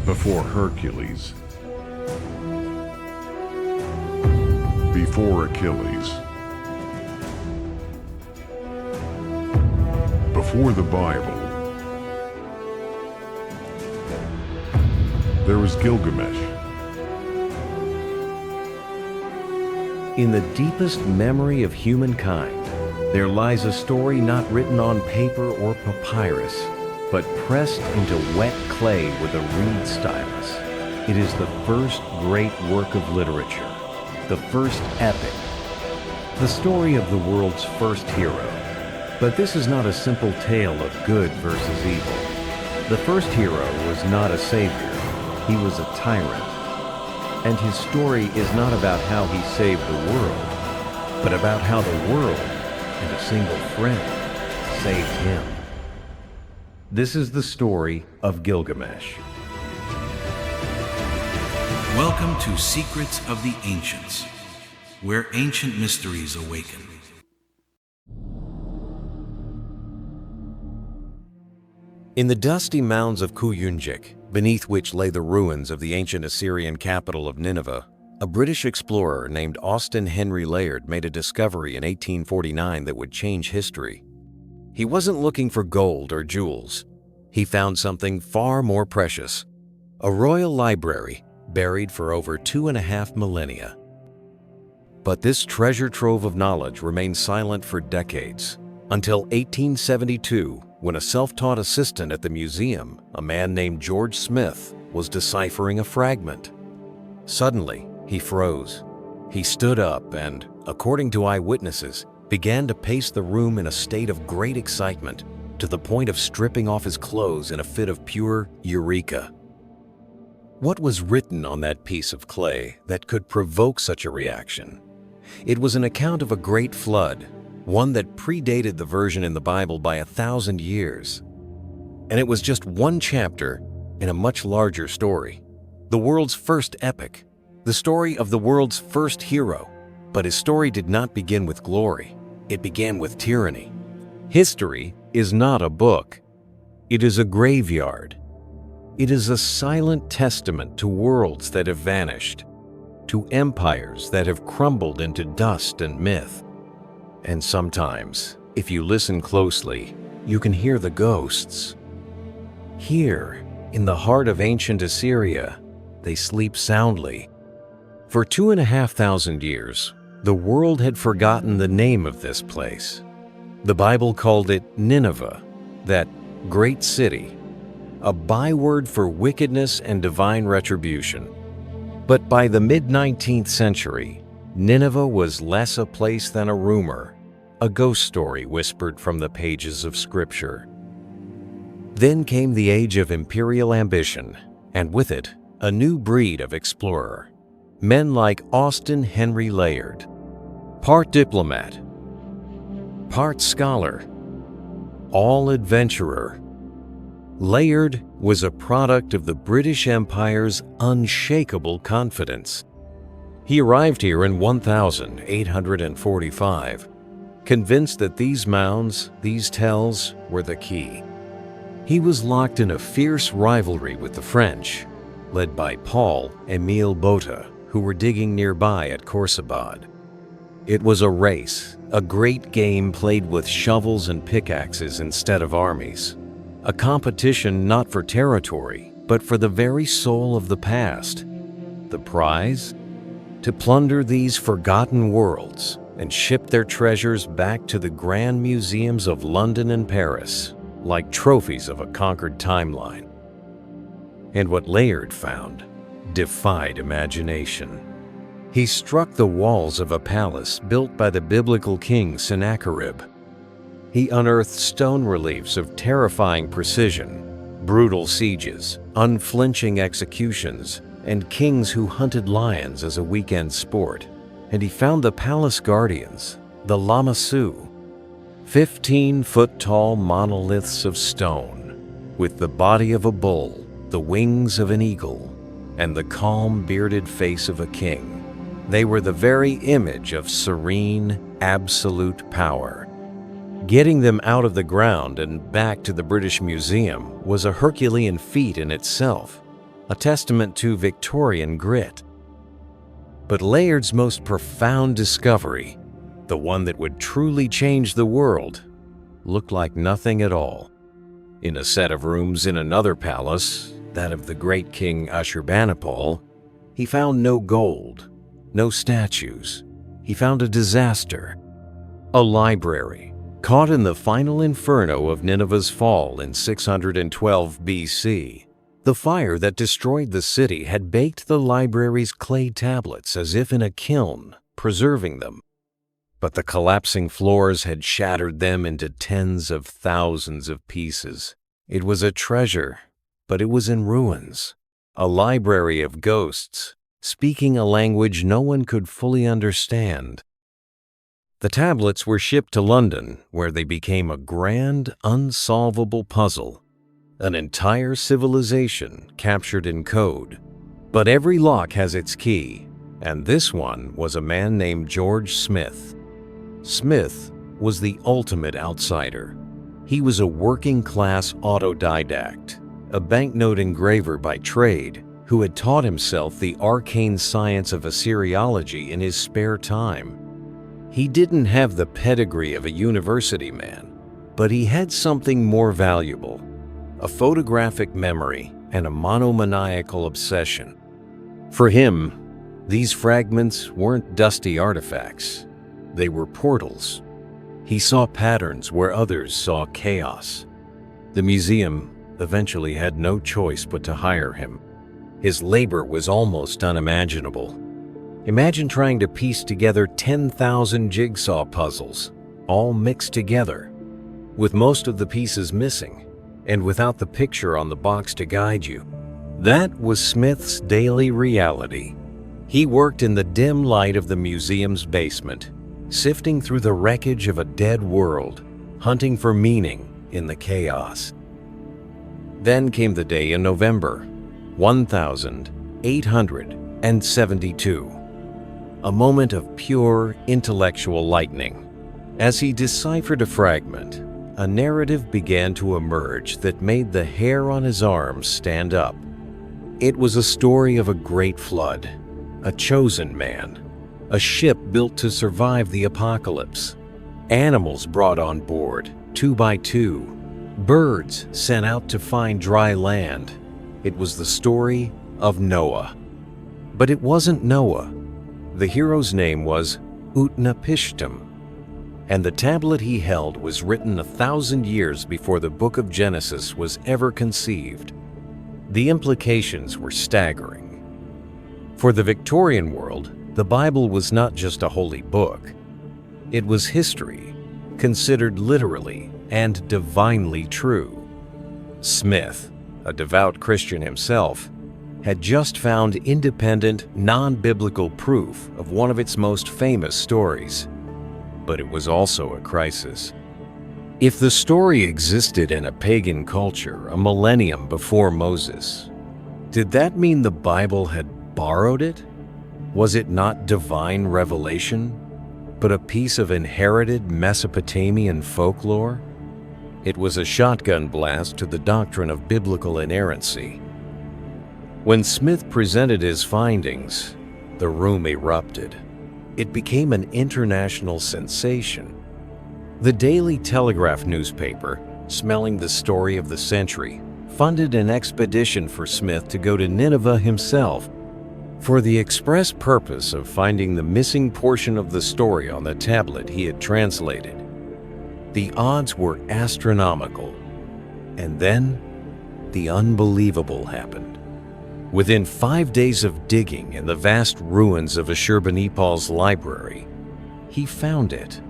Before Hercules. Before Achilles. Before the Bible. There was Gilgamesh. In the deepest memory of humankind, there lies a story not written on paper or papyrus, but pressed into wet clay with a reed stylus. It is the first great work of literature, the first epic, the story of the world's first hero. But this is not a simple tale of good versus evil. The first hero was not a savior, he was a tyrant. And his story is not about how he saved the world, but about how the world and a single friend saved him. This is the story of Gilgamesh. Welcome to Secrets of the Ancients, where ancient mysteries awaken. In the dusty mounds of Kuyunjik, beneath which lay the ruins of the ancient Assyrian capital of Nineveh, a British explorer named Austin Henry Layard made a discovery in 1849 that would change history. He wasn't looking for gold or jewels. He found something far more precious, a royal library buried for over 2.5 millennia. But this treasure trove of knowledge remained silent for decades, until 1872, when a self-taught assistant at the museum, a man named George Smith, was deciphering a fragment. Suddenly, he froze. He stood up and, according to eyewitnesses, began to pace the room in a state of great excitement, to the point of stripping off his clothes in a fit of pure eureka. What was written on that piece of clay that could provoke such a reaction? It was an account of a great flood, one that predated the version in the Bible by 1,000 years. And it was just one chapter in a much larger story, the world's first epic, the story of the world's first hero. But his story did not begin with glory, it began with tyranny. History is not a book, it is a graveyard. It is a silent testament to worlds that have vanished, to empires that have crumbled into dust and myth. And sometimes, if you listen closely, you can hear the ghosts. Here, in the heart of ancient Assyria, they sleep soundly. For 2,500 years, the world had forgotten the name of this place. The Bible called it Nineveh, that great city, a byword for wickedness and divine retribution. But by the mid-19th century, Nineveh was less a place than a rumor, a ghost story whispered from the pages of Scripture. Then came the age of imperial ambition, and with it, a new breed of explorer. Men like Austin Henry Layard, part diplomat, part scholar, all adventurer. Layard was a product of the British Empire's unshakable confidence. He arrived here in 1845, convinced that these mounds, these tells, were the key. He was locked in a fierce rivalry with the French, led by Paul-Émile Botta, who were digging nearby at Khorsabad. It was a race, a great game played with shovels and pickaxes instead of armies. A competition not for territory, but for the very soul of the past. The prize? To plunder these forgotten worlds and ship their treasures back to the grand museums of London and Paris, like trophies of a conquered timeline. And what Layard found defied imagination. He struck the walls of a palace built by the biblical king Sennacherib. He unearthed stone reliefs of terrifying precision, brutal sieges, unflinching executions, and kings who hunted lions as a weekend sport. And he found the palace guardians, the Lamassu, 15-foot-tall monoliths of stone, with the body of a bull, the wings of an eagle, and the calm bearded face of a king. They were the very image of serene, absolute power. Getting them out of the ground and back to the British Museum was a Herculean feat in itself. a testament to Victorian grit. But Layard's most profound discovery, the one that would truly change the world, looked like nothing at all. In a set of rooms in another palace, that of the great king Ashurbanipal, he found no gold, no statues. He found a disaster, a library, caught in the final inferno of Nineveh's fall in 612 BC. The fire that destroyed the city had baked the library's clay tablets as if in a kiln, preserving them. But the collapsing floors had shattered them into tens of thousands of pieces. It was a treasure, but it was in ruins. A library of ghosts, speaking a language no one could fully understand. The tablets were shipped to London, where they became a grand, unsolvable puzzle, an entire civilization captured in code. But every lock has its key, and this one was a man named George Smith. Smith was the ultimate outsider. He was a working-class autodidact, a banknote engraver by trade, who had taught himself the arcane science of Assyriology in his spare time. He didn't have the pedigree of a university man, but he had something more valuable: a photographic memory and a monomaniacal obsession. For him, these fragments weren't dusty artifacts. They were portals. He saw patterns where others saw chaos. The museum eventually had no choice but to hire him. His labor was almost unimaginable. Imagine trying to piece together 10,000 jigsaw puzzles, all mixed together, with most of the pieces missing, and without the picture on the box to guide you. That was Smith's daily reality. He worked in the dim light of the museum's basement, sifting through the wreckage of a dead world, hunting for meaning in the chaos. Then came the day in November, 1872, a moment of pure intellectual lightning. As he deciphered a fragment, a narrative began to emerge that made the hair on his arms stand up. It was a story of a great flood, a chosen man, a ship built to survive the apocalypse, animals brought on board, 2 by 2, birds sent out to find dry land. It was the story of Noah. But it wasn't Noah. The hero's name was Utnapishtim, and the tablet he held was written 1,000 years before the book of Genesis was ever conceived. The implications were staggering. For the Victorian world, the Bible was not just a holy book. It was history, considered literally and divinely true. Smith, a devout Christian himself, had just found independent, non-biblical proof of one of its most famous stories. But it was also a crisis. If the story existed in a pagan culture a millennium before Moses, did that mean the Bible had borrowed it? Was it not divine revelation, but a piece of inherited Mesopotamian folklore? It was a shotgun blast to the doctrine of biblical inerrancy. When Smith presented his findings, the room erupted. It became an international sensation. The Daily Telegraph newspaper, smelling the story of the century, funded an expedition for Smith to go to Nineveh himself, for the express purpose of finding the missing portion of the story on the tablet he had translated. The odds were astronomical. And then, the unbelievable happened. Within 5 days of digging in the vast ruins of Ashurbanipal's library, he found it,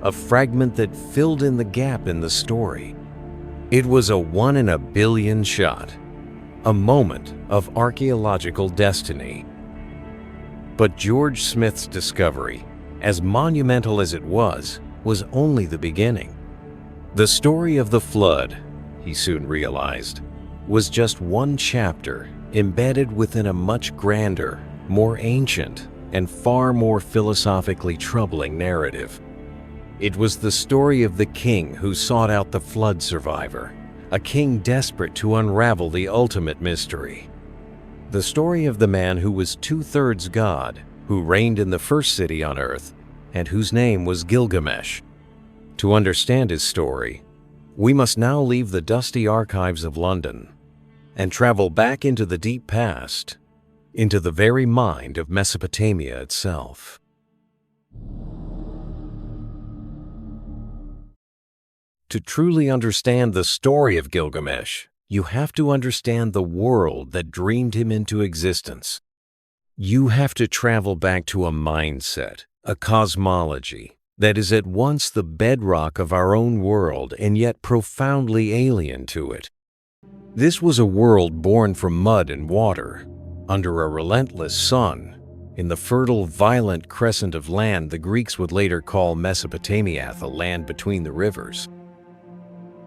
a fragment that filled in the gap in the story. It was a 1 in a billion shot, a moment of archaeological destiny. But George Smith's discovery, as monumental as it was only the beginning. The story of the flood, he soon realized, was just one chapter embedded within a much grander, more ancient, and far more philosophically troubling narrative. It was the story of the king who sought out the flood survivor, a king desperate to unravel the ultimate mystery. the story of the man who was two-thirds God, who reigned in the first city on earth, and whose name was Gilgamesh. To understand his story, we must now leave the dusty archives of London and travel back into the deep past, into the very mind of Mesopotamia itself. To truly understand the story of Gilgamesh, you have to understand the world that dreamed him into existence. You have to travel back to a mindset, a cosmology, that is at once the bedrock of our own world and yet profoundly alien to it. This was a world born from mud and water, under a relentless sun, in the fertile, violent crescent of land the Greeks would later call Mesopotamia, the land between the rivers.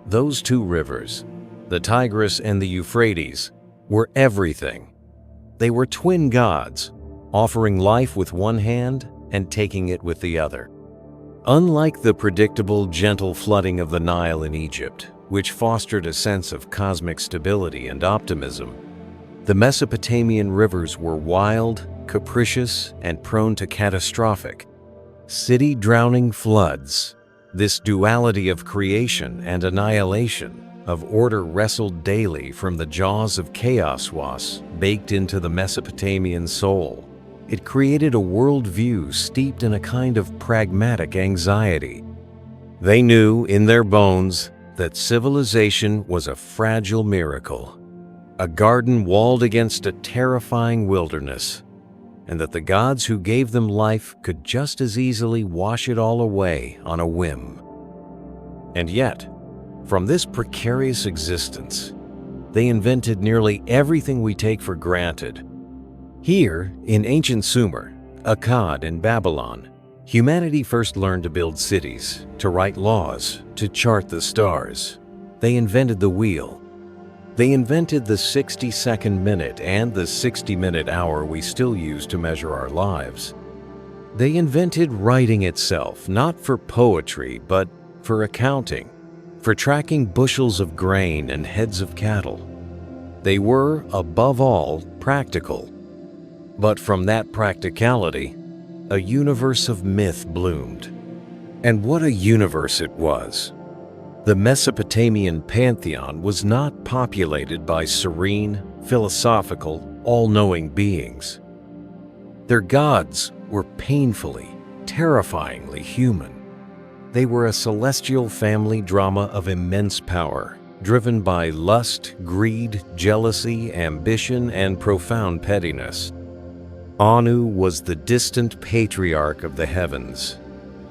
Those two rivers, the Tigris and the Euphrates, were everything. They were twin gods, offering life with one hand and taking it with the other. Unlike the predictable, gentle flooding of the Nile in Egypt, which fostered a sense of cosmic stability and optimism, the Mesopotamian rivers were wild, capricious, and prone to catastrophic, city-drowning floods. This duality of creation and annihilation, of order wrestled daily from the jaws of chaos was baked into the Mesopotamian soul. It created a worldview steeped in a kind of pragmatic anxiety. They knew in their bones that civilization was a fragile miracle, a garden walled against a terrifying wilderness, and that the gods who gave them life could just as easily wash it all away on a whim. And yet, from this precarious existence, they invented nearly everything we take for granted. Here, in ancient Sumer, Akkad, and Babylon, humanity first learned to build cities, to write laws, to chart the stars. They invented the wheel. They invented the 60-second minute and the 60-minute hour we still use to measure our lives. They invented writing itself, not for poetry, but for accounting, for tracking bushels of grain and heads of cattle. They were, above all, practical. But from that practicality, a universe of myth bloomed. And what a universe it was! The Mesopotamian pantheon was not populated by serene, philosophical, all-knowing beings. Their gods were painfully, terrifyingly human. They were a celestial family drama of immense power, driven by lust, greed, jealousy, ambition, and profound pettiness. Anu was the distant patriarch of the heavens.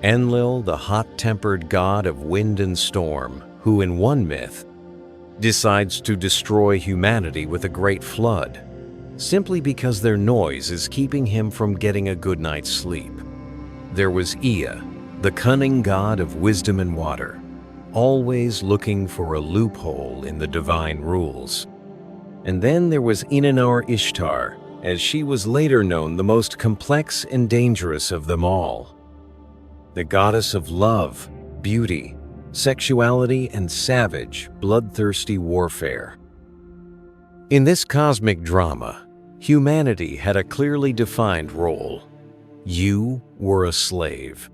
Enlil, the hot-tempered god of wind and storm, who in one myth decides to destroy humanity with a great flood, simply because their noise is keeping him from getting a good night's sleep. There was Ea, the cunning god of wisdom and water, always looking for a loophole in the divine rules. And then there was Inannar Ishtar, as she was later known, the most complex and dangerous of them all. The goddess of love, beauty, sexuality, and savage, bloodthirsty warfare. In this cosmic drama, humanity had a clearly defined role. You were a slave.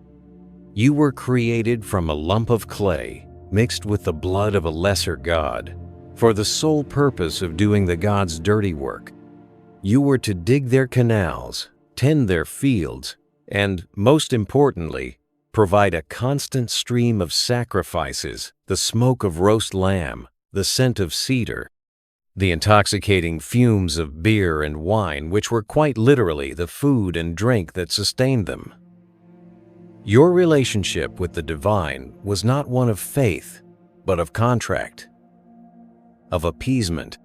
You were created from a lump of clay mixed with the blood of a lesser god, for the sole purpose of doing the god's dirty work. You were to dig their canals, tend their fields, and, most importantly, provide a constant stream of sacrifices, the smoke of roast lamb, the scent of cedar, the intoxicating fumes of beer and wine, which were quite literally the food and drink that sustained them. Your relationship with the divine was not one of faith, but of contract, of appeasement.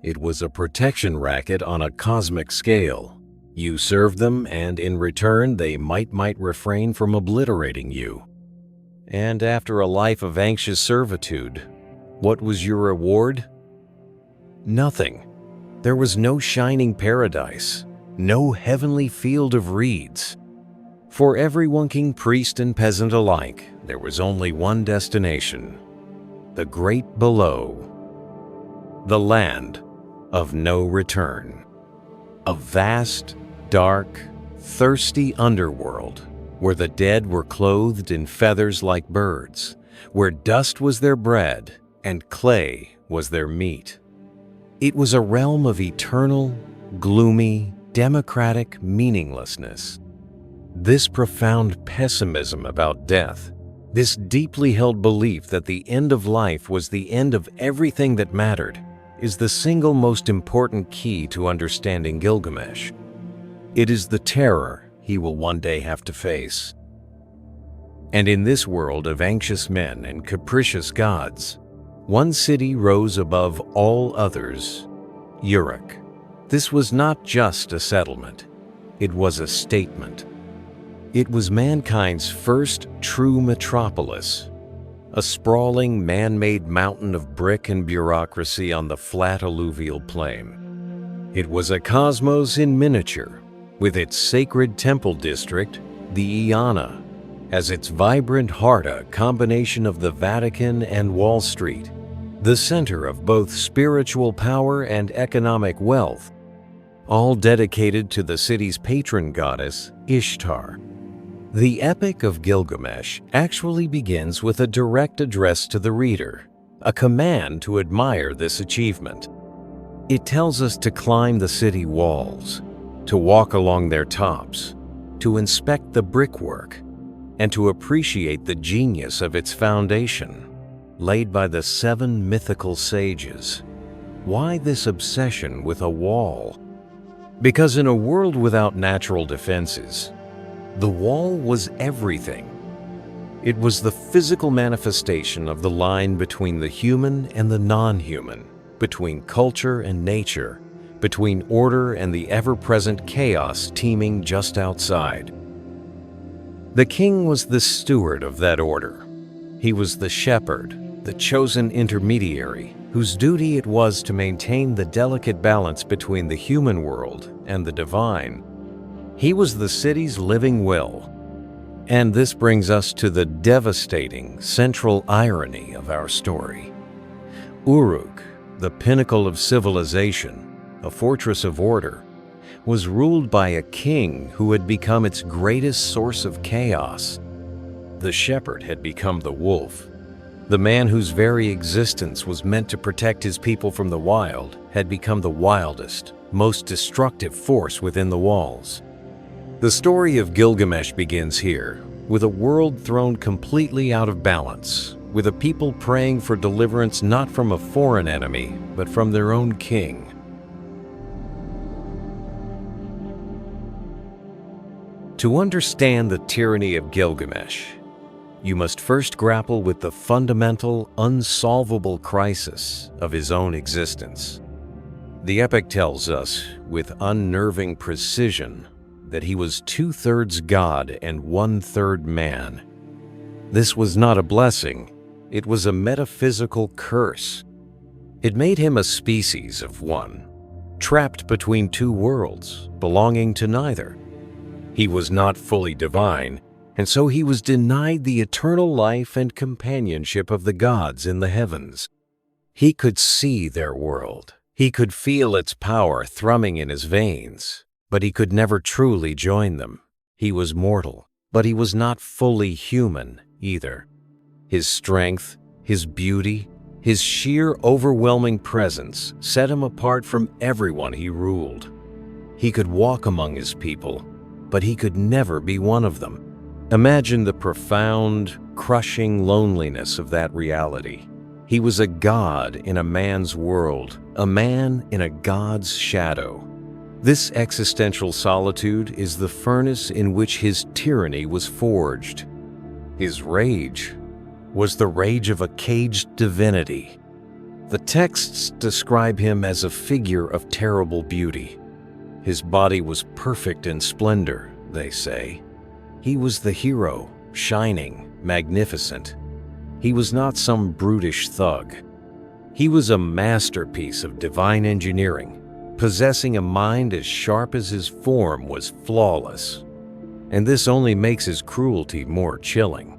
It was a protection racket on a cosmic scale. You served them, and in return they might refrain from obliterating you. And after a life of anxious servitude, what was your reward? Nothing. There was no shining paradise, no heavenly field of reeds. For every king, priest, and peasant alike, there was only one destination: the great below, the land of no return. a vast, dark, thirsty underworld where the dead were clothed in feathers like birds, where dust was their bread and clay was their meat. It was a realm of eternal, gloomy, democratic meaninglessness. This profound pessimism about death, this deeply held belief that the end of life was the end of everything that mattered, is the single most important key to understanding Gilgamesh. It is the terror he will one day have to face. And in this world of anxious men and capricious gods, one city rose above all others, Uruk. This was not just a settlement, it was a statement. It was mankind's first true metropolis, a sprawling man-made mountain of brick and bureaucracy on the flat alluvial plain. It was a cosmos in miniature, with its sacred temple district, the Iana, as its vibrant heart, a combination of the Vatican and Wall Street, the center of both spiritual power and economic wealth, all dedicated to the city's patron goddess, Ishtar. The Epic of Gilgamesh actually begins with a direct address to the reader, a command to admire this achievement. It tells us to climb the city walls, to walk along their tops, to inspect the brickwork, and to appreciate the genius of its foundation, laid by the 7 mythical sages. Why this obsession with a wall? Because in a world without natural defenses, the wall was everything. It was the physical manifestation of the line between the human and the non-human, between culture and nature, between order and the ever-present chaos teeming just outside. The king was the steward of that order. He was the shepherd, the chosen intermediary, whose duty it was to maintain the delicate balance between the human world and the divine. He was the city's living will. And this brings us to the devastating central irony of our story. Uruk, the pinnacle of civilization, a fortress of order, was ruled by a king who had become its greatest source of chaos. The shepherd had become the wolf. The man whose very existence was meant to protect his people from the wild had become the wildest, most destructive force within the walls. The story of Gilgamesh begins here, with a world thrown completely out of balance, with a people praying for deliverance not from a foreign enemy, but from their own king. To understand the tyranny of Gilgamesh, you must first grapple with the fundamental, unsolvable crisis of his own existence. The epic tells us, with unnerving precision, that he was 2/3 God and 1/3 man. This was not a blessing, it was a metaphysical curse. It made him a species of one, trapped between 2 worlds, belonging to neither. He was not fully divine, and so he was denied the eternal life and companionship of the gods in the heavens. He could see their world. He could feel its power thrumming in his veins, but he could never truly join them. He was mortal, but he was not fully human either. His strength, his beauty, his sheer overwhelming presence set him apart from everyone he ruled. He could walk among his people, but he could never be one of them. Imagine the profound, crushing loneliness of that reality. He was a god in a man's world, a man in a god's shadow. This existential solitude is the furnace in which his tyranny was forged. His rage was the rage of a caged divinity. The texts describe him as a figure of terrible beauty. His body was perfect in splendor, they say. He was the hero, shining, magnificent. He was not some brutish thug. He was a masterpiece of divine engineering, possessing a mind as sharp as his form was flawless. And this only makes his cruelty more chilling.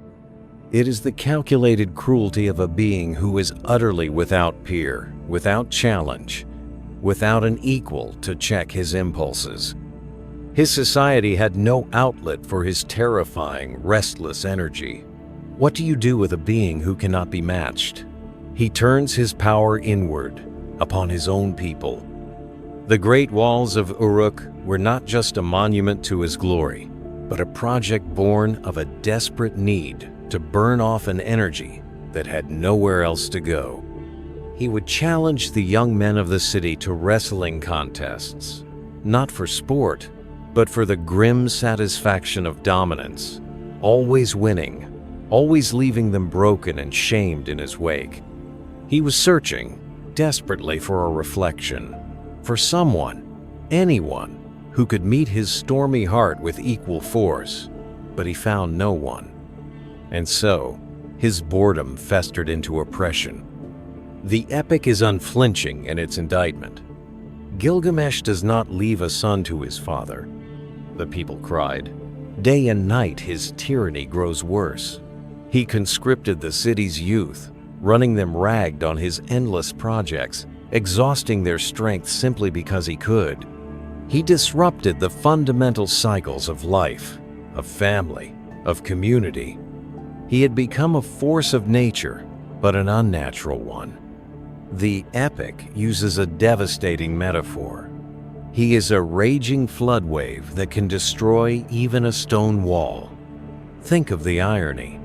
It is the calculated cruelty of a being who is utterly without peer, without challenge, without an equal to check his impulses. His society had no outlet for his terrifying, restless energy. What do you do with a being who cannot be matched? He turns his power inward, upon his own people. The great walls of Uruk were not just a monument to his glory, but a project born of a desperate need to burn off an energy that had nowhere else to go. He would challenge the young men of the city to wrestling contests, not for sport, but for the grim satisfaction of dominance, always winning, always leaving them broken and shamed in his wake. He was searching desperately for a reflection, for someone, anyone, who could meet his stormy heart with equal force, but he found no one. And so, his boredom festered into oppression. The epic is unflinching in its indictment. Gilgamesh does not leave a son to his father, the people cried. Day and night his tyranny grows worse. He conscripted the city's youth, running them ragged on his endless projects, exhausting their strength simply because he could. He disrupted the fundamental cycles of life, of family, of community. He had become a force of nature, but an unnatural one. The epic uses a devastating metaphor. He is a raging flood wave that can destroy even a stone wall. Think of the irony.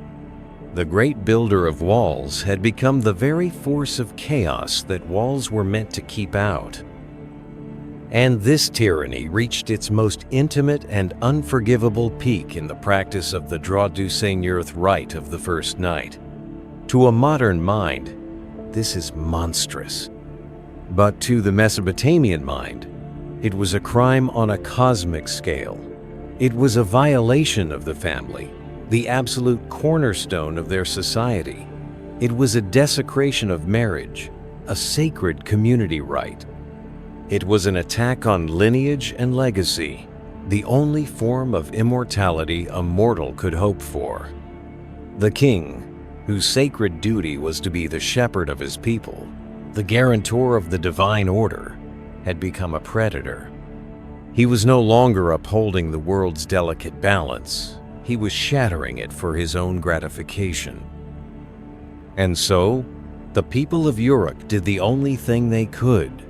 The great builder of walls had become the very force of chaos that walls were meant to keep out. And this tyranny reached its most intimate and unforgivable peak in the practice of the droit du seigneur rite of the first night. To a modern mind, this is monstrous. But to the Mesopotamian mind, it was a crime on a cosmic scale. It was a violation of the family, the absolute cornerstone of their society. It was a desecration of marriage, a sacred community rite. It was an attack on lineage and legacy, the only form of immortality a mortal could hope for. The king, whose sacred duty was to be the shepherd of his people, the guarantor of the divine order, had become a predator. He was no longer upholding the world's delicate balance. He was shattering it for his own gratification. And so, the people of Uruk did the only thing they could.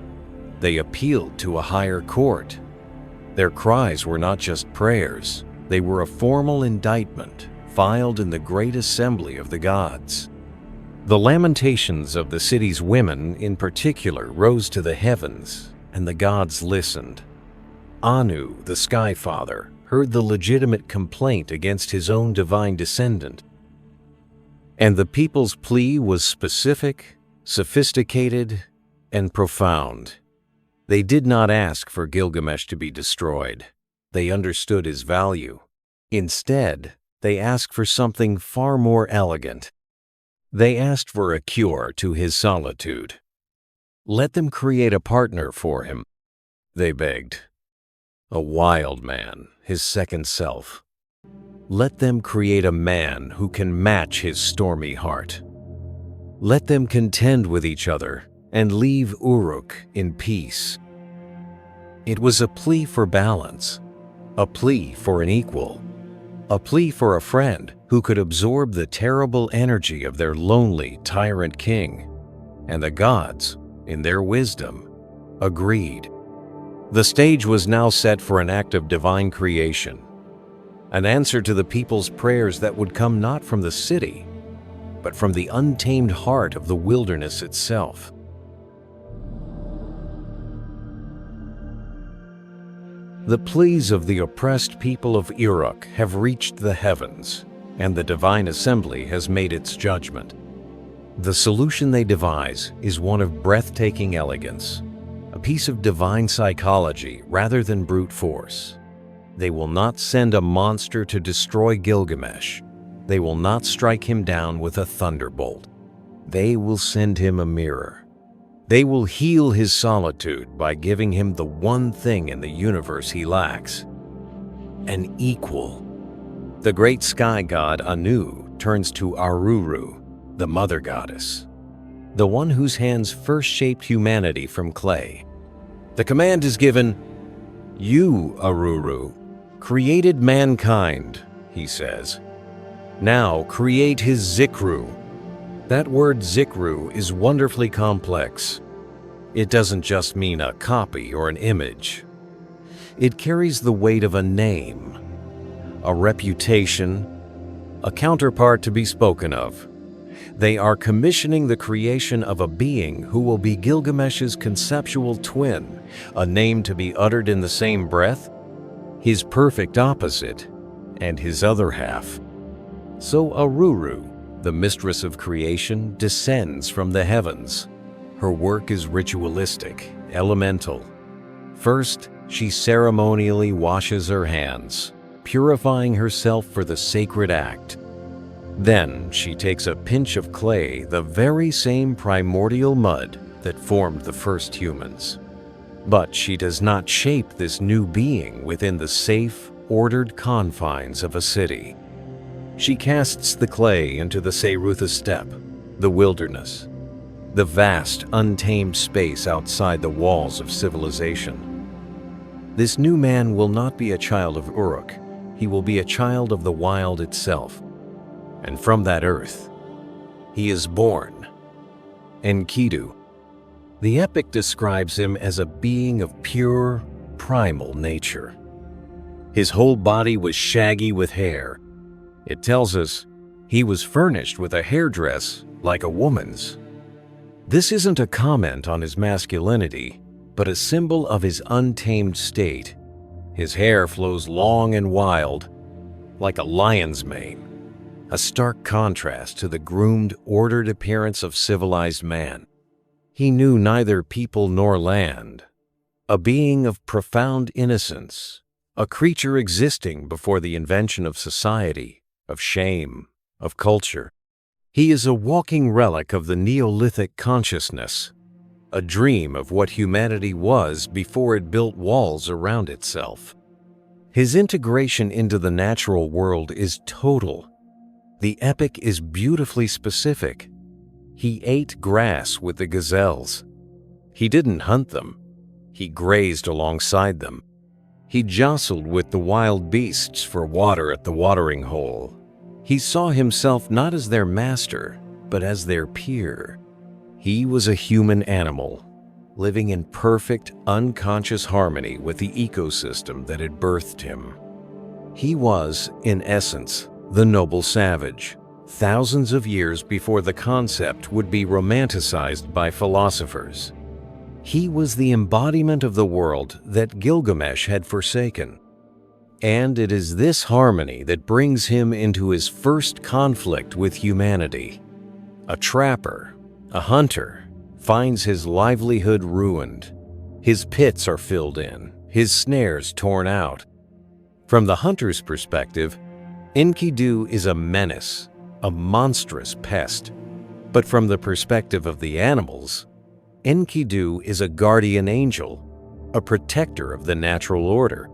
They appealed to a higher court. Their cries were not just prayers, they were a formal indictment filed in the great assembly of the gods. The lamentations of the city's women in particular rose to the heavens, and the gods listened. Anu, the Sky Father, heard the legitimate complaint against his own divine descendant. And the people's plea was specific, sophisticated, and profound. They did not ask for Gilgamesh to be destroyed. They understood his value. Instead, they asked for something far more elegant. They asked for a cure to his solitude. Let them create a partner for him, they begged. A wild man, his second self. Let them create a man who can match his stormy heart. Let them contend with each other and leave Uruk in peace. It was a plea for balance, a plea for an equal, a plea for a friend who could absorb the terrible energy of their lonely tyrant king. And the gods, in their wisdom, agreed. The stage was now set for an act of divine creation, an answer to the people's prayers that would come not from the city, but from the untamed heart of the wilderness itself. The pleas of the oppressed people of Uruk have reached the heavens, and the divine assembly has made its judgment. The solution they devise is one of breathtaking elegance, a piece of divine psychology rather than brute force. They will not send a monster to destroy Gilgamesh. They will not strike him down with a thunderbolt. They will send him a mirror. They will heal his solitude by giving him the one thing in the universe he lacks: an equal. The great sky god Anu turns to Aruru, the mother goddess, the one whose hands first shaped humanity from clay. The command is given, "You, Aruru, created mankind," he says. "Now create his Zikru." That word Zikru is wonderfully complex. It doesn't just mean a copy or an image. It carries the weight of a name, a reputation, a counterpart to be spoken of. They are commissioning the creation of a being who will be Gilgamesh's conceptual twin, a name to be uttered in the same breath, his perfect opposite, and his other half. So Aruru, the mistress of creation, descends from the heavens. Her work is ritualistic, elemental. First, she ceremonially washes her hands, purifying herself for the sacred act. Then she takes a pinch of clay, the very same primordial mud that formed the first humans. But she does not shape this new being within the safe, ordered confines of a city. She casts the clay into the Seirutha steppe, the wilderness, the vast, untamed space outside the walls of civilization. This new man will not be a child of Uruk. He will be a child of the wild itself. And from that earth, he is born Enkidu. The epic describes him as a being of pure, primal nature. His whole body was shaggy with hair. It tells us he was furnished with a hairdress like a woman's. This isn't a comment on his masculinity, but a symbol of his untamed state. His hair flows long and wild, like a lion's mane, a stark contrast to the groomed, ordered appearance of civilized man. He knew neither people nor land, a being of profound innocence, a creature existing before the invention of society, of shame, of culture. He is a walking relic of the Neolithic consciousness, a dream of what humanity was before it built walls around itself. His integration into the natural world is total. The epic is beautifully specific. He ate grass with the gazelles. He didn't hunt them. He grazed alongside them. He jostled with the wild beasts for water at the watering hole. He saw himself not as their master, but as their peer. He was a human animal, living in perfect, unconscious harmony with the ecosystem that had birthed him. He was, in essence, the noble savage, thousands of years before the concept would be romanticized by philosophers. He was the embodiment of the world that Gilgamesh had forsaken. And it is this harmony that brings him into his first conflict with humanity. A trapper, a hunter, finds his livelihood ruined. His pits are filled in, his snares torn out. From the hunter's perspective, Enkidu is a menace, a monstrous pest. But from the perspective of the animals, Enkidu is a guardian angel, a protector of the natural order.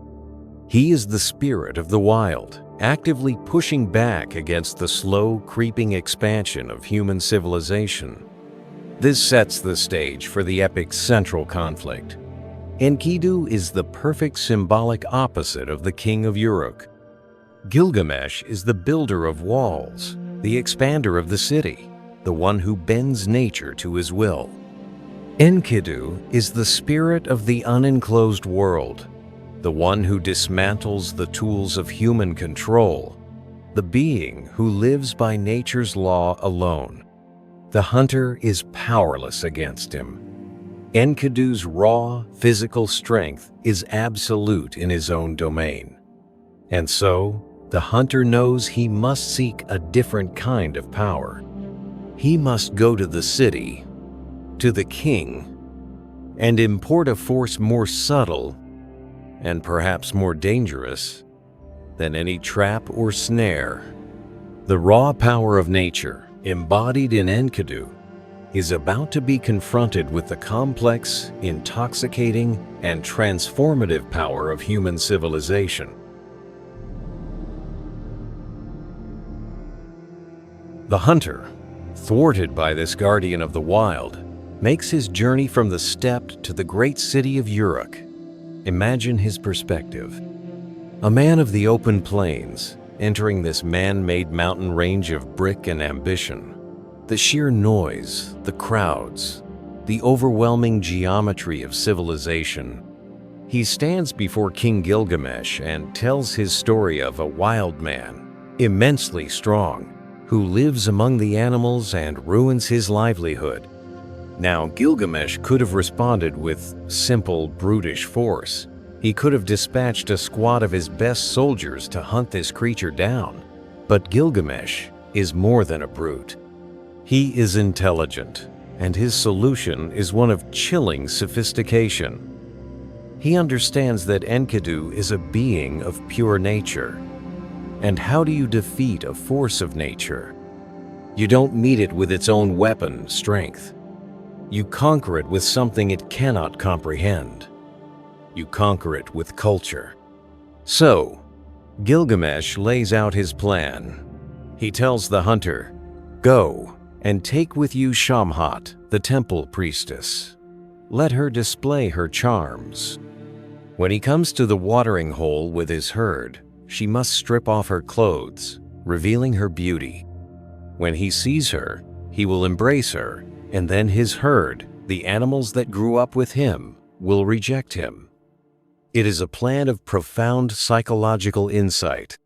He is the spirit of the wild, actively pushing back against the slow, creeping expansion of human civilization. This sets the stage for the epic's central conflict. Enkidu is the perfect symbolic opposite of the king of Uruk. Gilgamesh is the builder of walls, the expander of the city, the one who bends nature to his will. Enkidu is the spirit of the unenclosed world, the one who dismantles the tools of human control, the being who lives by nature's law alone. The hunter is powerless against him. Enkidu's raw, physical strength is absolute in his own domain. And so, the hunter knows he must seek a different kind of power. He must go to the city, to the king, and import a force more subtle and perhaps more dangerous than any trap or snare. The raw power of nature, embodied in Enkidu, is about to be confronted with the complex, intoxicating, and transformative power of human civilization. The hunter, thwarted by this guardian of the wild, makes his journey from the steppe to the great city of Uruk. Imagine his perspective. A man of the open plains, entering this man-made mountain range of brick and ambition. The sheer noise, the crowds, the overwhelming geometry of civilization. He stands before King Gilgamesh and tells his story of a wild man, immensely strong, who lives among the animals and ruins his livelihood. Now, Gilgamesh could have responded with simple, brutish force. He could have dispatched a squad of his best soldiers to hunt this creature down. But Gilgamesh is more than a brute. He is intelligent, and his solution is one of chilling sophistication. He understands that Enkidu is a being of pure nature. And how do you defeat a force of nature? You don't meet it with its own weapon, strength. You conquer it with something it cannot comprehend. You conquer it with culture. So, Gilgamesh lays out his plan. He tells the hunter, "Go and take with you Shamhat, the temple priestess. Let her display her charms. When he comes to the watering hole with his herd, she must strip off her clothes, revealing her beauty. When he sees her, he will embrace her, and then his herd, the animals that grew up with him, will reject him." It is a plan of profound psychological insight.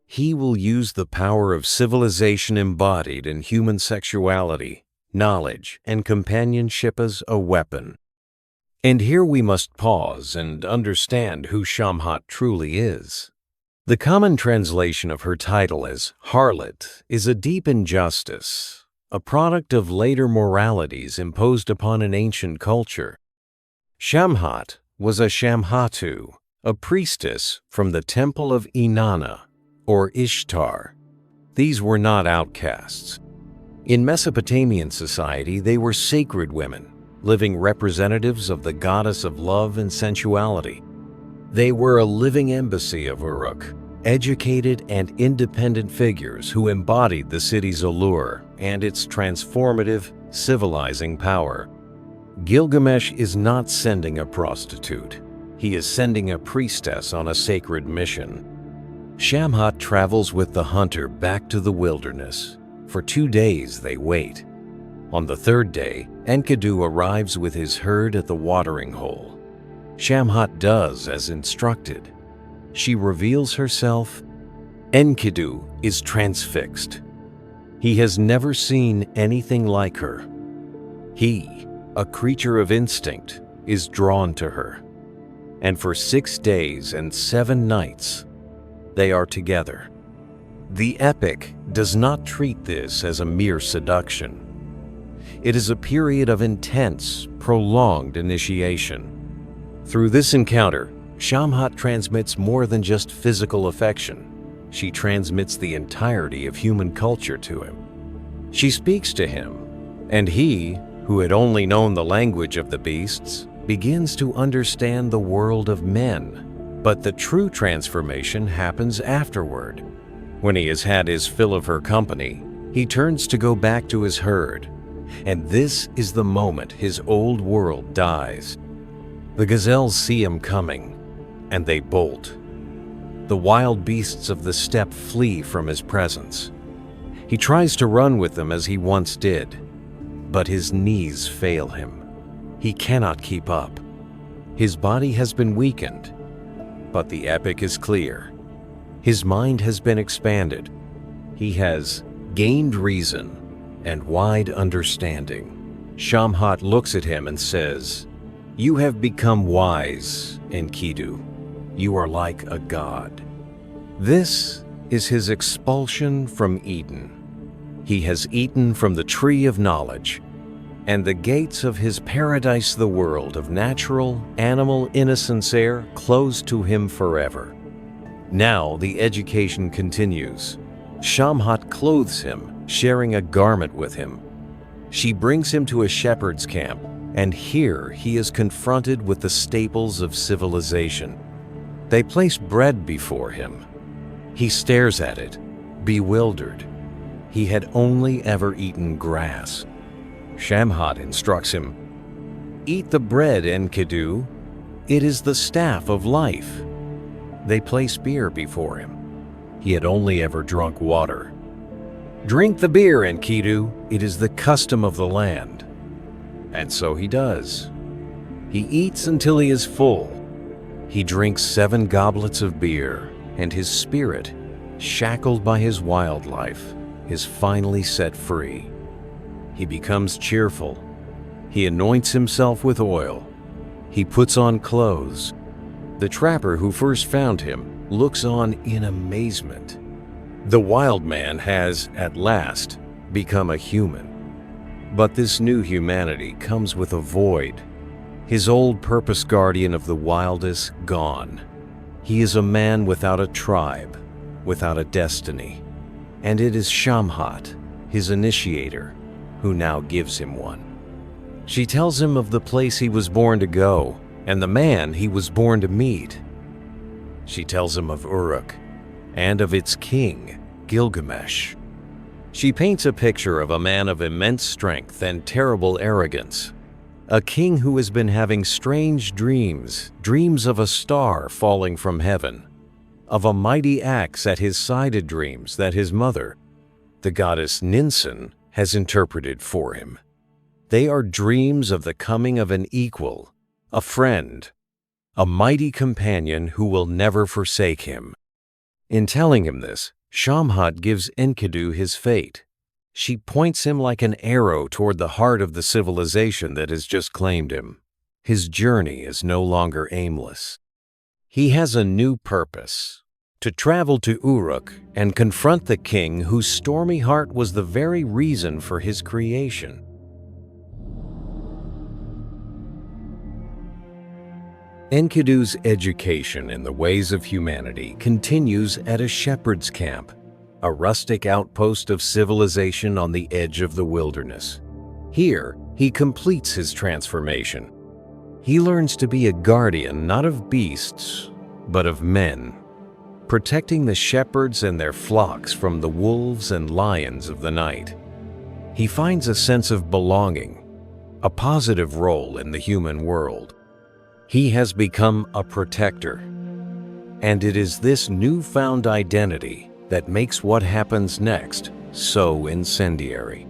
He will use the power of civilization embodied in human sexuality, knowledge, and companionship as a weapon. And here we must pause and understand who Shamhat truly is. The common translation of her title as harlot is a deep injustice, a product of later moralities imposed upon an ancient culture. Shamhat was a Shamhatu, a priestess from the temple of Inanna, or Ishtar. These were not outcasts. In Mesopotamian society, they were sacred women, living representatives of the goddess of love and sensuality. They were a living embassy of Uruk, educated and independent figures who embodied the city's allure and its transformative, civilizing power. Gilgamesh is not sending a prostitute. He is sending a priestess on a sacred mission. Shamhat travels with the hunter back to the wilderness. For 2 days they wait. On the 3rd day, Enkidu arrives with his herd at the watering hole. Shamhat does as instructed. She reveals herself. Enkidu is transfixed. He has never seen anything like her. He, a creature of instinct, is drawn to her. And for 6 days and 7 nights, they are together. The epic does not treat this as a mere seduction. It is a period of intense, prolonged initiation. Through this encounter, Shamhat transmits more than just physical affection. She transmits the entirety of human culture to him. She speaks to him, and he, who had only known the language of the beasts, begins to understand the world of men. But the true transformation happens afterward. When he has had his fill of her company, he turns to go back to his herd. And this is the moment his old world dies. The gazelles see him coming, and they bolt. The wild beasts of the steppe flee from his presence. He tries to run with them as he once did, but his knees fail him. He cannot keep up. His body has been weakened, but the epic is clear. His mind has been expanded. He has gained reason and wide understanding. Shamhat looks at him and says, "You have become wise, Enkidu. You are like a god." This is his expulsion from Eden. He has eaten from the tree of knowledge, and the gates of his paradise, the world of natural, animal innocence air, closed to him forever. Now the education continues. Shamhat clothes him, sharing a garment with him. She brings him to a shepherd's camp, and here he is confronted with the staples of civilization. They place bread before him. He stares at it, bewildered. He had only ever eaten grass. Shamhat instructs him, "Eat the bread, Enkidu. It is the staff of life." They place beer before him. He had only ever drunk water. "Drink the beer, Enkidu. It is the custom of the land." And so he does. He eats until he is full. He drinks 7 goblets of beer, and his spirit, shackled by his wildlife, is finally set free. He becomes cheerful. He anoints himself with oil. He puts on clothes. The trapper who first found him looks on in amazement. The wild man has, at last, become a human. But this new humanity comes with a void. His old purpose guardian of the wild is gone. He is a man without a tribe, without a destiny. And it is Shamhat, his initiator, who now gives him one. She tells him of the place he was born to go, and the man he was born to meet. She tells him of Uruk, and of its king, Gilgamesh. She paints a picture of a man of immense strength and terrible arrogance, a king who has been having strange dreams, dreams of a star falling from heaven, of a mighty axe at his side, dreams that his mother, the goddess Ninsen, has interpreted for him. They are dreams of the coming of an equal, a friend, a mighty companion who will never forsake him. In telling him this, Shamhat gives Enkidu his fate. She points him like an arrow toward the heart of the civilization that has just claimed him. His journey is no longer aimless. He has a new purpose: to travel to Uruk and confront the king whose stormy heart was the very reason for his creation. Enkidu's education in the ways of humanity continues at a shepherd's camp, a rustic outpost of civilization on the edge of the wilderness. Here, he completes his transformation. He learns to be a guardian not of beasts, but of men, protecting the shepherds and their flocks from the wolves and lions of the night. He finds a sense of belonging, a positive role in the human world. He has become a protector, and it is this newfound identity that makes what happens next so incendiary.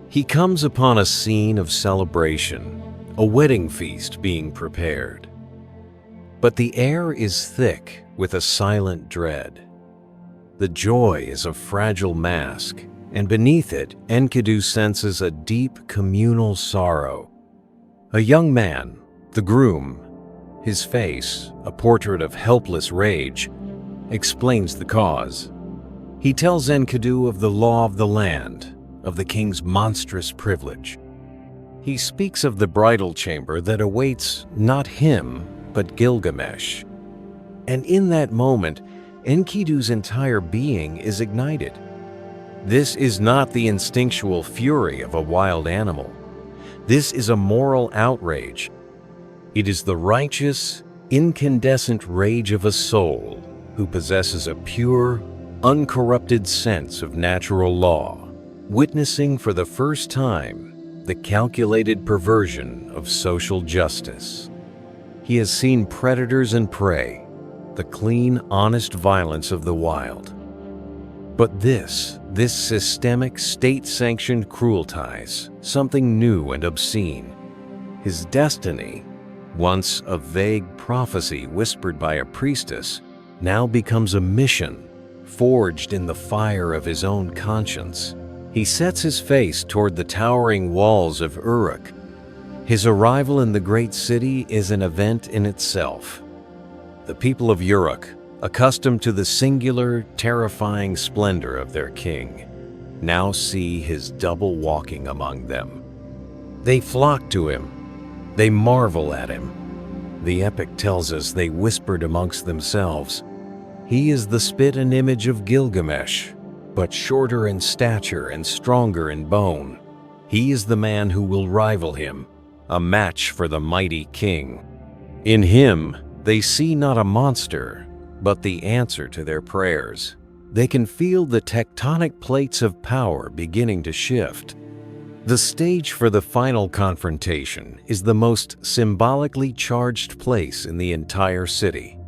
He comes upon a scene of celebration, a wedding feast being prepared. But the air is thick with a silent dread. The joy is a fragile mask, and beneath it, Enkidu senses a deep communal sorrow. A young man, the groom, his face, a portrait of helpless rage, explains the cause. He tells Enkidu of the law of the land, of the king's monstrous privilege. He speaks of the bridal chamber that awaits not him, but Gilgamesh. And in that moment, Enkidu's entire being is ignited. This is not the instinctual fury of a wild animal. This is a moral outrage. It is the righteous, incandescent rage of a soul who possesses a pure, uncorrupted sense of natural law, witnessing for the first time the calculated perversion of social justice. He has seen predators and prey, the clean, honest violence of the wild. But this systemic, state-sanctioned cruelties, something new and obscene. His destiny, once a vague prophecy whispered by a priestess, now becomes a mission, forged in the fire of his own conscience. He sets his face toward the towering walls of Uruk. His arrival in the great city is an event in itself. The people of Uruk, accustomed to the singular, terrifying splendor of their king, now see his double walking among them. They flock to him. They marvel at him. The epic tells us they whispered amongst themselves, "He is the spit and image of Gilgamesh, but shorter in stature and stronger in bone. He is the man who will rival him, a match for the mighty king." In him, they see not a monster, but the answer to their prayers. They can feel the tectonic plates of power beginning to shift. The stage for the final confrontation is the most symbolically charged place in the entire city,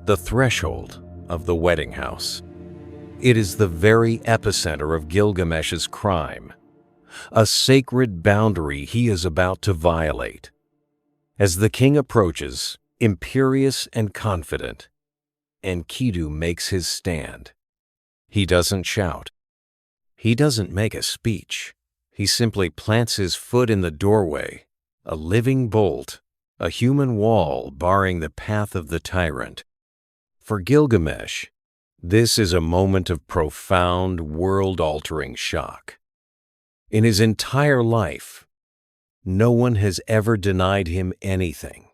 the threshold of the wedding house. It is the very epicenter of Gilgamesh's crime, a sacred boundary he is about to violate. As the king approaches, imperious and confident, Enkidu makes his stand. He doesn't shout. He doesn't make a speech. He simply plants his foot in the doorway, a living bolt, a human wall barring the path of the tyrant. For Gilgamesh, this is a moment of profound, world-altering shock. In his entire life, no one has ever denied him anything.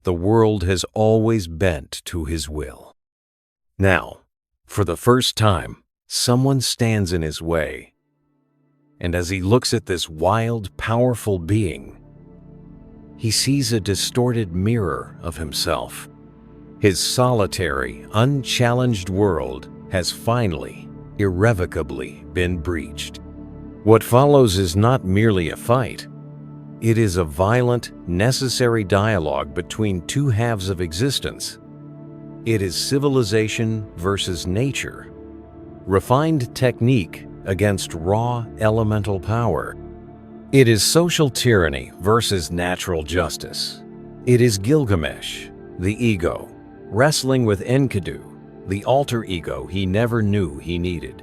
The world has always bent to his will. Now, for the first time, someone stands in his way. And as he looks at this wild, powerful being, he sees a distorted mirror of himself. His solitary, unchallenged world has finally, irrevocably been breached. What follows is not merely a fight. It is a violent, necessary dialogue between two halves of existence. It is civilization versus nature, refined technique against raw elemental power. It is social tyranny versus natural justice. It is Gilgamesh, the ego, wrestling with Enkidu, the alter ego he never knew he needed.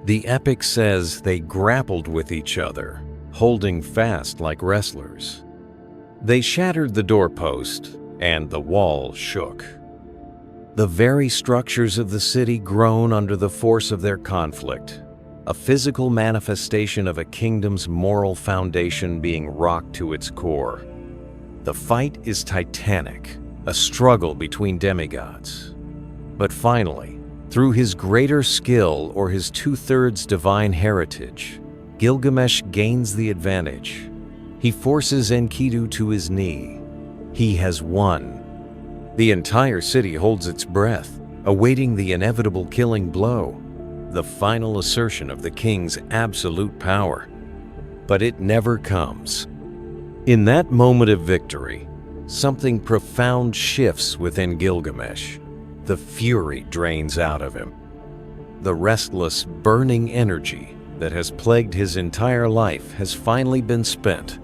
The epic says they grappled with each other, holding fast like wrestlers. They shattered the doorpost, and the wall shook. The very structures of the city groan under the force of their conflict, a physical manifestation of a kingdom's moral foundation being rocked to its core. The fight is titanic, a struggle between demigods. But finally, through his greater skill or his two-thirds divine heritage, Gilgamesh gains the advantage. He forces Enkidu to his knee. He has won. The entire city holds its breath, awaiting the inevitable killing blow, the final assertion of the king's absolute power. But it never comes. In that moment of victory, something profound shifts within Gilgamesh. The fury drains out of him. The restless, burning energy that has plagued his entire life has finally been spent,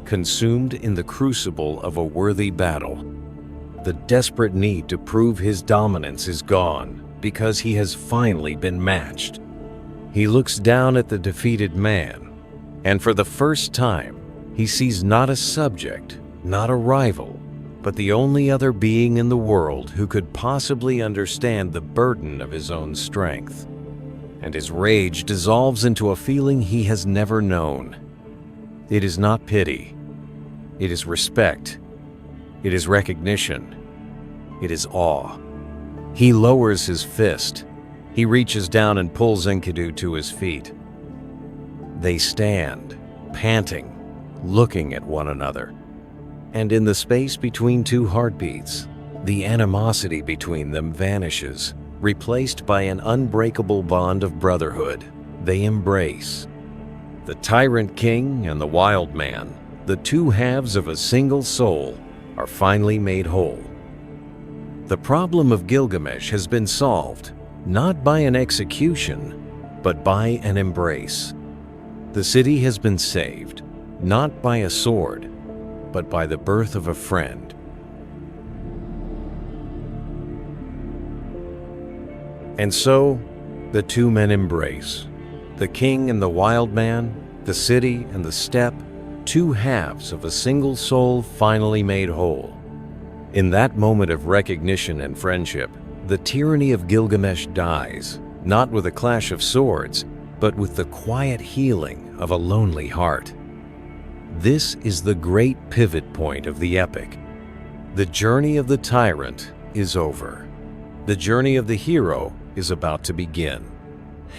consumed in the crucible of a worthy battle. The desperate need to prove his dominance is gone because he has finally been matched. He looks down at the defeated man, and for the first time, he sees not a subject, not a rival, but the only other being in the world who could possibly understand the burden of his own strength. And his rage dissolves into a feeling he has never known. It is not pity. It is respect. It is recognition. It is awe. He lowers his fist. He reaches down and pulls Enkidu to his feet. They stand, panting, looking at one another. And in the space between two heartbeats, the animosity between them vanishes, replaced by an unbreakable bond of brotherhood. They embrace. The tyrant king and the wild man, the two halves of a single soul, are finally made whole. The problem of Gilgamesh has been solved, not by an execution, but by an embrace. The city has been saved, not by a sword, but by the birth of a friend. And so, the two men embrace. The king and the wild man, the city and the steppe, two halves of a single soul finally made whole. In that moment of recognition and friendship, the tyranny of Gilgamesh dies, not with a clash of swords, but with the quiet healing of a lonely heart. This is the great pivot point of the epic. The journey of the tyrant is over. The journey of the hero is about to begin.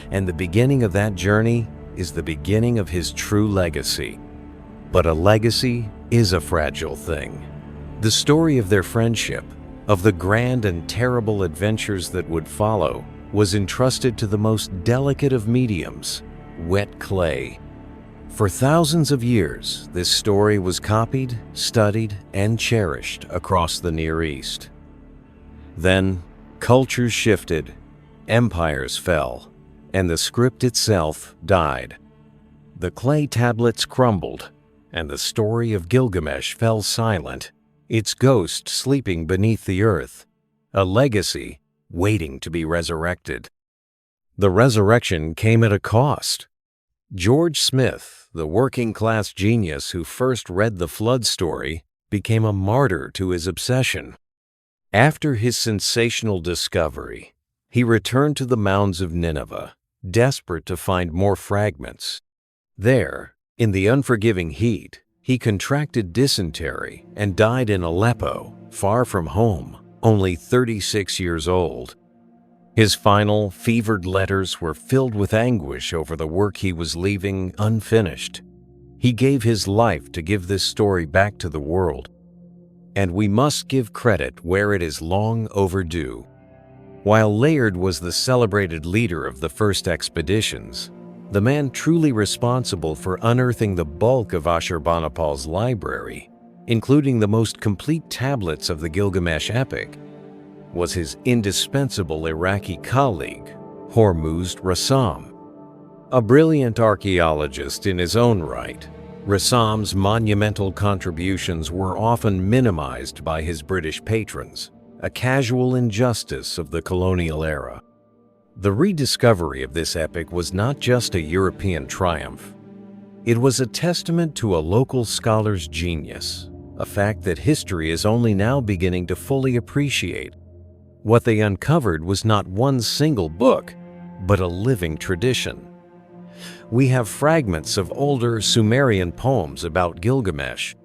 And the beginning of that journey is the beginning of his true legacy. But a legacy is a fragile thing. The story of their friendship, of the grand and terrible adventures that would follow, was entrusted to the most delicate of mediums, wet clay. For thousands of years, this story was copied, studied, and cherished across the Near East. Then, cultures shifted, empires fell, and the script itself died. The clay tablets crumbled, and the story of Gilgamesh fell silent, its ghost sleeping beneath the earth, a legacy waiting to be resurrected. The resurrection came at a cost. George Smith, the working-class genius who first read the flood story, became a martyr to his obsession. After his sensational discovery, he returned to the mounds of Nineveh, desperate to find more fragments. There, in the unforgiving heat, he contracted dysentery and died in Aleppo, far from home, only 36 years old. His final, fevered letters were filled with anguish over the work he was leaving unfinished. He gave his life to give this story back to the world, and we must give credit where it is long overdue. While Layard was the celebrated leader of the first expeditions, the man truly responsible for unearthing the bulk of Ashurbanipal's library, including the most complete tablets of the Gilgamesh epic, was his indispensable Iraqi colleague, Hormuzd Rassam. A brilliant archaeologist in his own right, Rassam's monumental contributions were often minimized by his British patrons, a casual injustice of the colonial era. The rediscovery of this epic was not just a European triumph. It was a testament to a local scholar's genius, a fact that history is only now beginning to fully appreciate. What they uncovered was not one single book, but a living tradition. We have fragments of older Sumerian poems about Gilgamesh.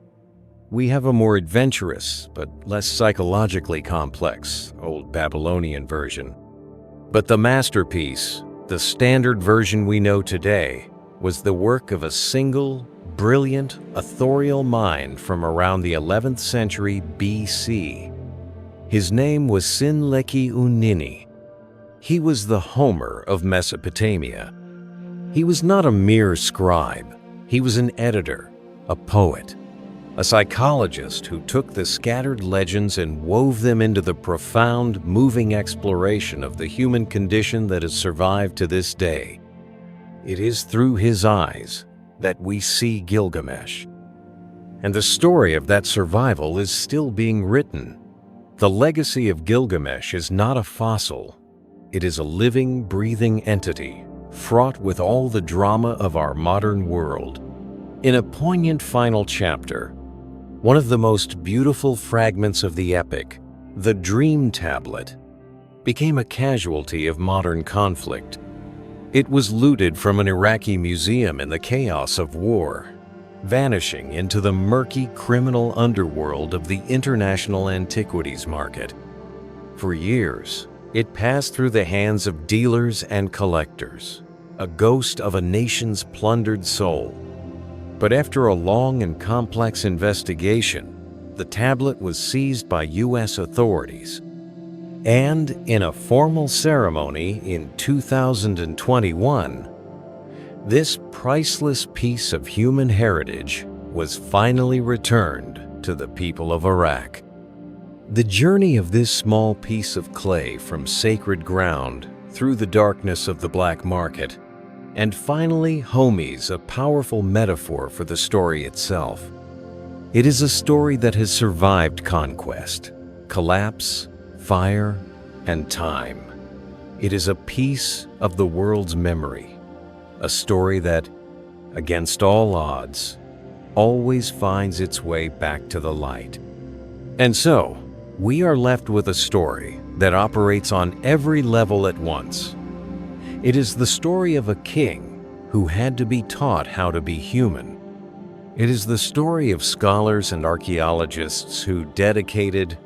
We have a more adventurous, but less psychologically complex, Old Babylonian version. But the masterpiece, the standard version we know today, was the work of a single, brilliant, authorial mind from around the 11th century BC. His name was Sinleki-Unini. He was the Homer of Mesopotamia. He was not a mere scribe. He was an editor, a poet, a psychologist who took the scattered legends and wove them into the profound, moving exploration of the human condition that has survived to this day. It is through his eyes that we see Gilgamesh. And the story of that survival is still being written. The legacy of Gilgamesh is not a fossil. It is a living, breathing entity, fraught with all the drama of our modern world. In a poignant final chapter, one of the most beautiful fragments of the epic, the Dream Tablet, became a casualty of modern conflict. It was looted from an Iraqi museum in the chaos of war, vanishing into the murky criminal underworld of the international antiquities market. For years, it passed through the hands of dealers and collectors, a ghost of a nation's plundered soul. But after a long and complex investigation, the tablet was seized by U.S. authorities. And in a formal ceremony in 2021, this priceless piece of human heritage was finally returned to the people of Iraq. The journey of this small piece of clay from sacred ground through the darkness of the black market, and finally homies a powerful metaphor for the story itself. It is a story that has survived conquest, collapse, fire, and time. It is a piece of the world's memory. A story that, against all odds, always finds its way back to the light. And so, we are left with a story that operates on every level at once. It is the story of a king who had to be taught how to be human. It is the story of scholars and archaeologists who dedicated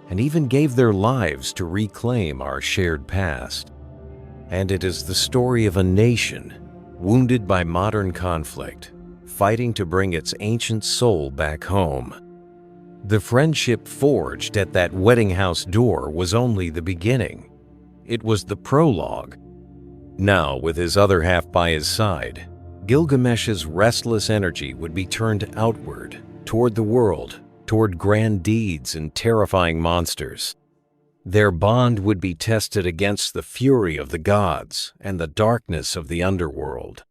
and even gave their lives to reclaim our shared past. And it is the story of a nation wounded by modern conflict, fighting to bring its ancient soul back home. The friendship forged at that wedding house door was only the beginning. It was the prologue. Now, with his other half by his side, Gilgamesh's restless energy would be turned outward, toward the world, toward grand deeds and terrifying monsters. Their bond would be tested against the fury of the gods and the darkness of the underworld.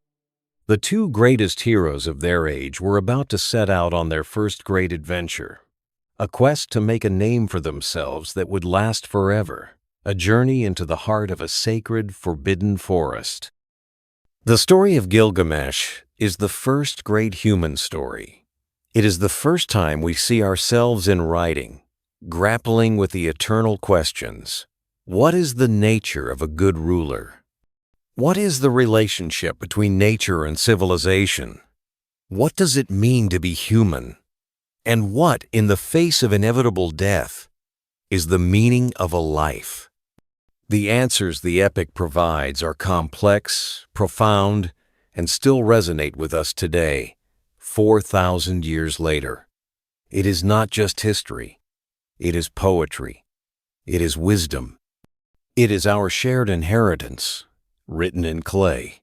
The two greatest heroes of their age were about to set out on their first great adventure, a quest to make a name for themselves that would last forever, a journey into the heart of a sacred, forbidden forest. The story of Gilgamesh is the first great human story. It is the first time we see ourselves in writing, grappling with the eternal questions. What is the nature of a good ruler? What is the relationship between nature and civilization? What does it mean to be human? And what, in the face of inevitable death, is the meaning of a life? The answers the epic provides are complex, profound, and still resonate with us today, 4,000 years later. It is not just history. It is poetry. It is wisdom. It is our shared inheritance, written in clay.